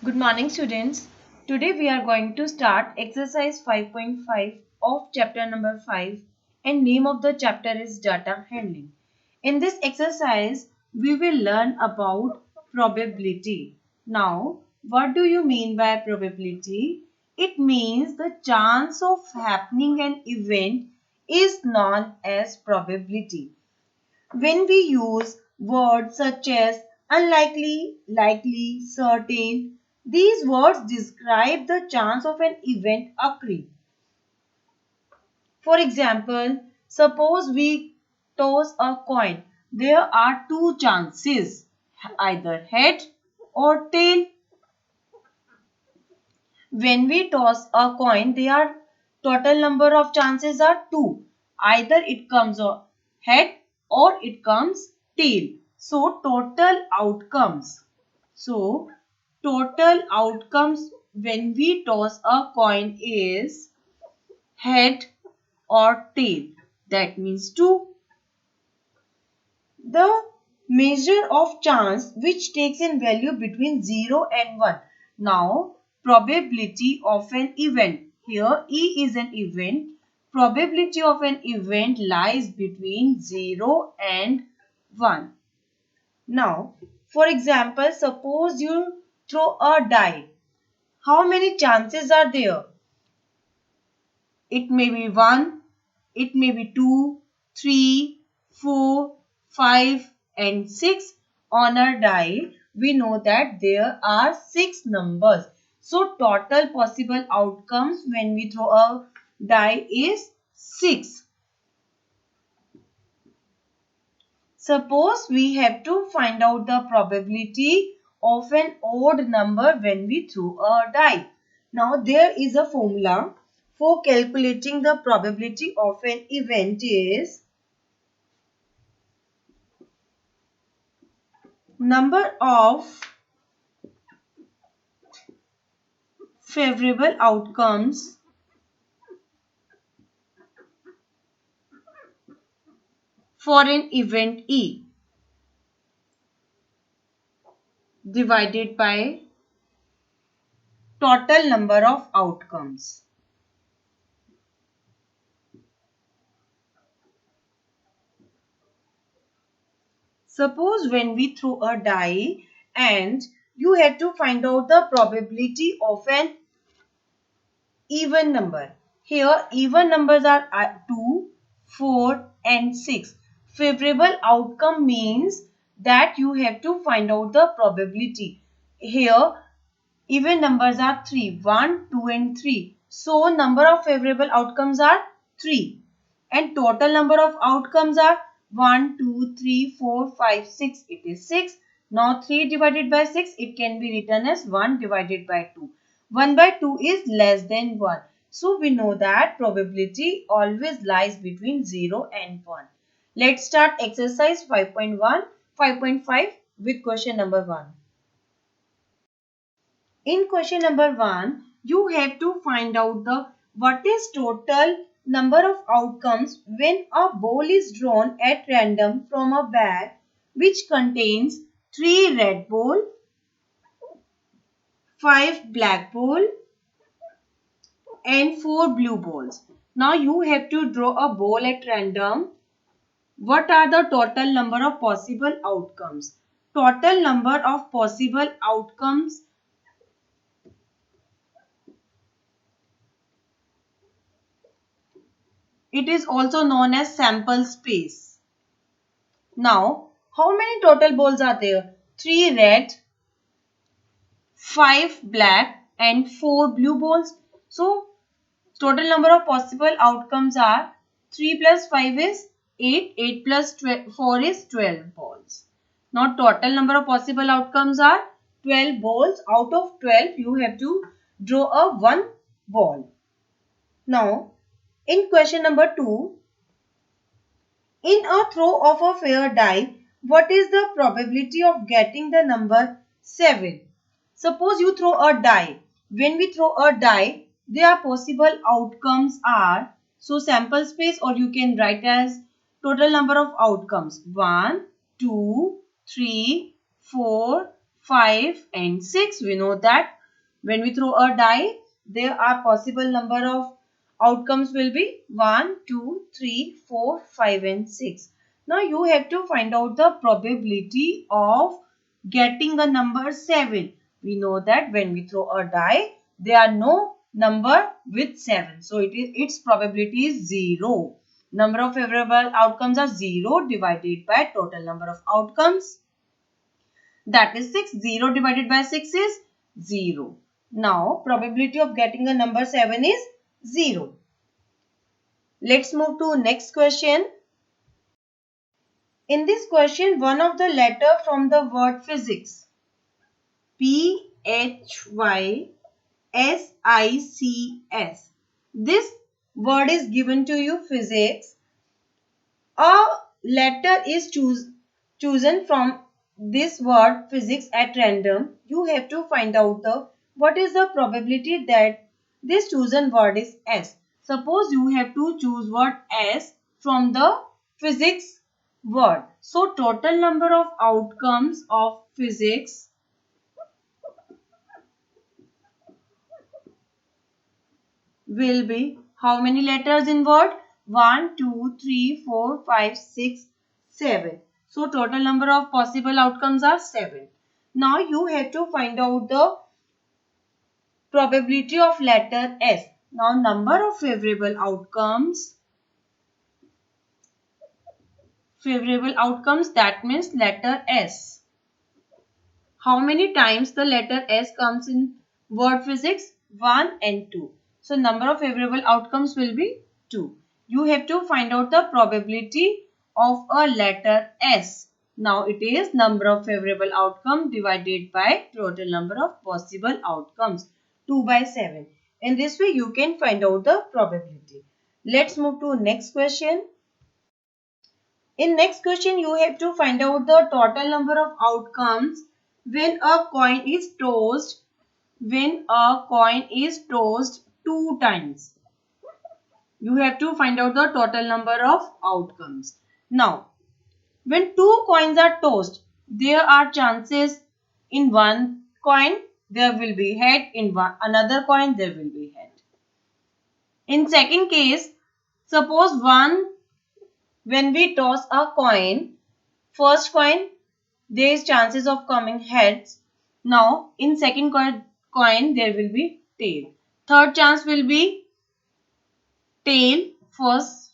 Good morning, students. Today we are going to start exercise 5.5 of chapter number 5, and name of the chapter is data handling. In this exercise, we will learn about probability. Now, what do you mean by probability? It means the chance of happening an event is known as probability. When we use words such as unlikely, likely, certain, these words describe the chance of an event occurring. For example, suppose we toss a coin. There are two chances, either head or tail. When we toss a coin, there total number of chances are two. Either it comes head or it comes tail. So total outcomes when we toss a coin is head or tail. That means two. The measure of chance which takes in value between 0 and 1. Now, probability of an event. Here, E is an event. Probability of an event lies between 0 and 1. Now, for example, suppose you throw a die. How many chances are there? It may be 1, it may be 2, 3, 4, 5 and 6. On a die, we know that there are 6 numbers. So total possible outcomes when we throw a die is 6. Suppose we have to find out the probability of an odd number when we throw a die. Now there is a formula for calculating the probability of an event is number of favorable outcomes for an event E divided by total number of outcomes. Suppose when we throw a die and you have to find out the probability of an even number. Here even numbers are 2, 4 and 6. Favorable outcome means that you have to find out the probability. Here even numbers are 3, 1, 2 and 3. So number of favorable outcomes are 3 and total number of outcomes are 1, 2, 3, 4, 5, 6. It is 6. Now 3 divided by 6, it can be written as 1 divided by 2. 1 by 2 is less than 1. So we know that probability always lies between 0 and 1. Let's start exercise 5.5 with question number 1. In question number 1, you have to find out the what is total number of outcomes when a ball is drawn at random from a bag which contains 3 red ball, 5 black ball and 4 blue balls. Now you have to draw a ball at random. What are the total number of possible outcomes? Total number of possible outcomes it is also known as sample space. Now, how many total balls are there? 3 red, 5 black and 4 blue balls. So, total number of possible outcomes are 3 plus 5 is 8, 8 plus 4 is 12 balls. Now, total number of possible outcomes are 12 balls. Out of 12, you have to draw a 1 ball. Now, in question number 2, in a throw of a fair die, what is the probability of getting the number 7? Suppose you throw a die. When we throw a die, their possible outcomes are, so sample space or you can write as total number of outcomes 1, 2, 3, 4, 5 and 6. We know that when we throw a die, there are possible number of outcomes will be 1, 2, 3, 4, 5 and 6. Now you have to find out the probability of getting a number 7. We know that when we throw a die, there are no number with 7. So its probability is 0. Number of favorable outcomes are 0 divided by total number of outcomes. That is 6. 0 divided by 6 is 0. Now, probability of getting a number 7 is 0. Let's move to next question. In this question, one of the letter from the word physics, PHYSICS. This word is given to you, physics. A letter is chosen from this word physics at random. You have to find out what is the probability that this chosen word is S. Suppose you have to choose word S from the physics word. So total number of outcomes of physics will be how many letters in word? 1, 2, 3, 4, 5, 6, 7. So total number of possible outcomes are 7. Now you have to find out the probability of letter S. Now number of favorable outcomes that means letter S. How many times the letter S comes in word physics? 1 and 2. So number of favorable outcomes will be 2. You have to find out the probability of a letter S. Now it is number of favorable outcome divided by total number of possible outcomes. 2 by 7. In this way you can find out the probability. Let's move to next question. In next question, you have to find out the total number of outcomes when a coin is tossed. When a coin is tossed 2 times. You have to find out the total number of outcomes. Now, when 2 coins are tossed, there are chances in one coin there will be head, in another coin there will be head. In second case, suppose when we toss a coin, first coin, there is chances of coming heads. Now, in second coin, there will be tail. Third chance will be tail, first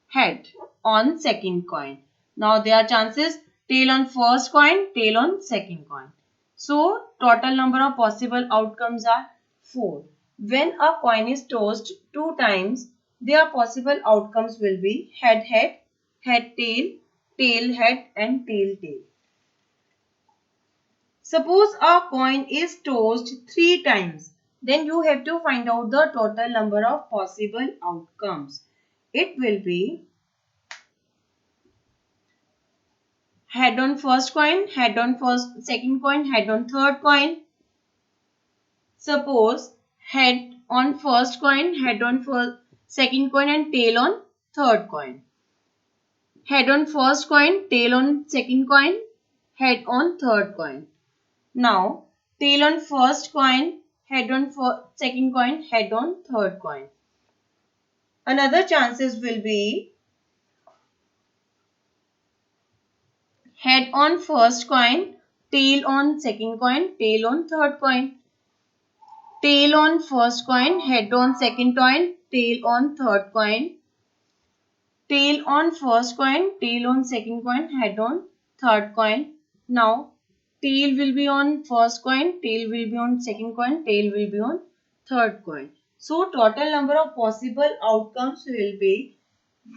head on second coin. Now, there are chances tail on first coin, tail on second coin. So, total number of possible outcomes are 4. When a coin is tossed 2 times, their possible outcomes will be head, head, head, tail, tail, head and tail, tail. Suppose a coin is tossed 3 times. Then you have to find out the total number of possible outcomes. It will be head on first coin, head on second coin, head on third coin. Suppose head on first coin, head on second coin and tail on third coin. Head on first coin, tail on second coin, head on third coin. Now, tail on first coin, head on second coin, head on third coin. Another chances will be head on first coin, tail on second coin, tail on third coin. Tail on first coin, head on second coin, tail on third coin. Tail on first coin, tail on second coin, head on third coin. Now, tail will be on first coin, tail will be on second coin, tail will be on third coin. So, total number of possible outcomes will be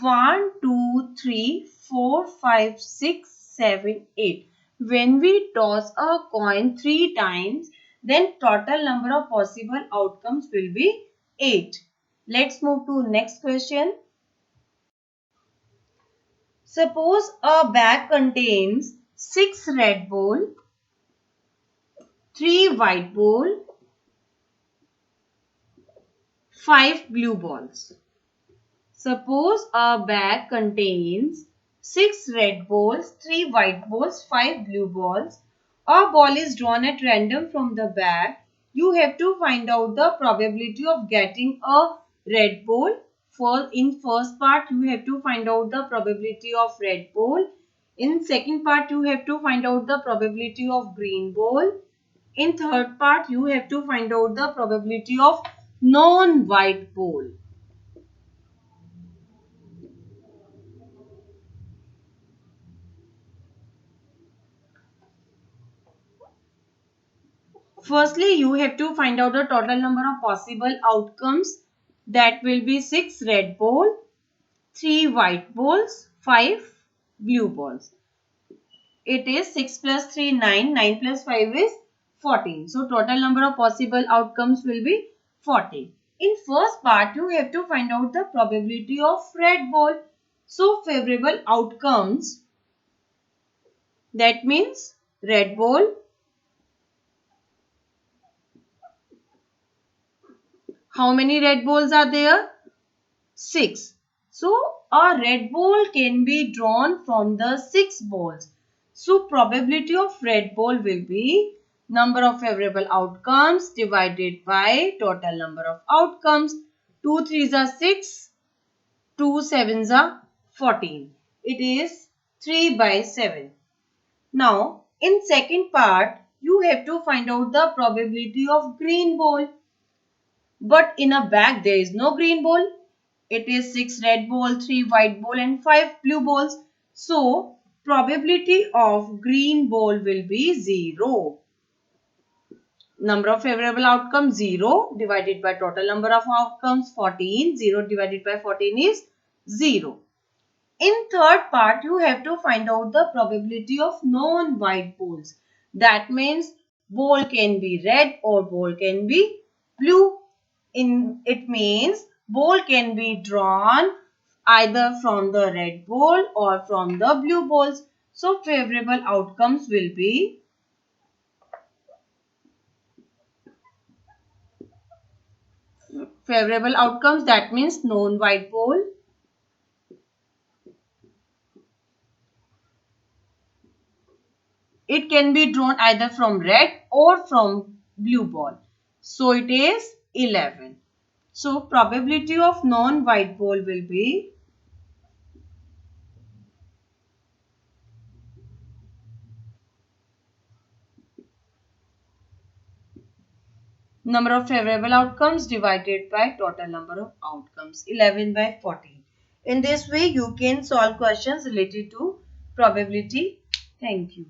1, 2, 3, 4, 5, 6, 7, 8. When we toss a coin 3 times, then total number of possible outcomes will be 8. Let's move to next question. Suppose a bag contains 6 red balls, 3 white balls, 5 blue balls. Suppose a bag contains 6 red balls, 3 white balls, 5 blue balls. a ball is drawn at random from the bag. You have to find out the probability of getting a red ball. In first part, you have to find out the probability of red ball. In second part, you have to find out the probability of green ball. In third part, you have to find out the probability of non-white ball. Firstly, you have to find out the total number of possible outcomes. That will be 6 red ball, 3 white balls, 5 blue balls. It is 6 plus 3, 9. 9 plus 5 is 14. So, total number of possible outcomes will be 14. In first part, you have to find out the probability of red ball. So, favorable outcomes, that means red ball. How many red balls are there? 6. So, a red ball can be drawn from the 6 balls. So, probability of red ball will be number of favorable outcomes divided by total number of outcomes. 2 3s are 6, 2 7s are 14. It is 3 by 7. Now, in second part, you have to find out the probability of green ball. But in a bag, there is no green ball. It is 6 red ball, 3 white ball and 5 blue balls. So, probability of green ball will be 0. Number of favorable outcomes 0 divided by total number of outcomes 14. 0 divided by 14 is 0. In third part, you have to find out the probability of non-white balls. That means ball can be red or ball can be blue. It means ball can be drawn either from the red ball or from the blue balls. So, favorable outcomes will be favorable outcomes, that means non-white ball. It can be drawn either from red or from blue ball. So, it is 11. So, probability of non-white ball will be number of favorable outcomes divided by total number of outcomes, 11 by 14. In this way, you can solve questions related to probability. Thank you.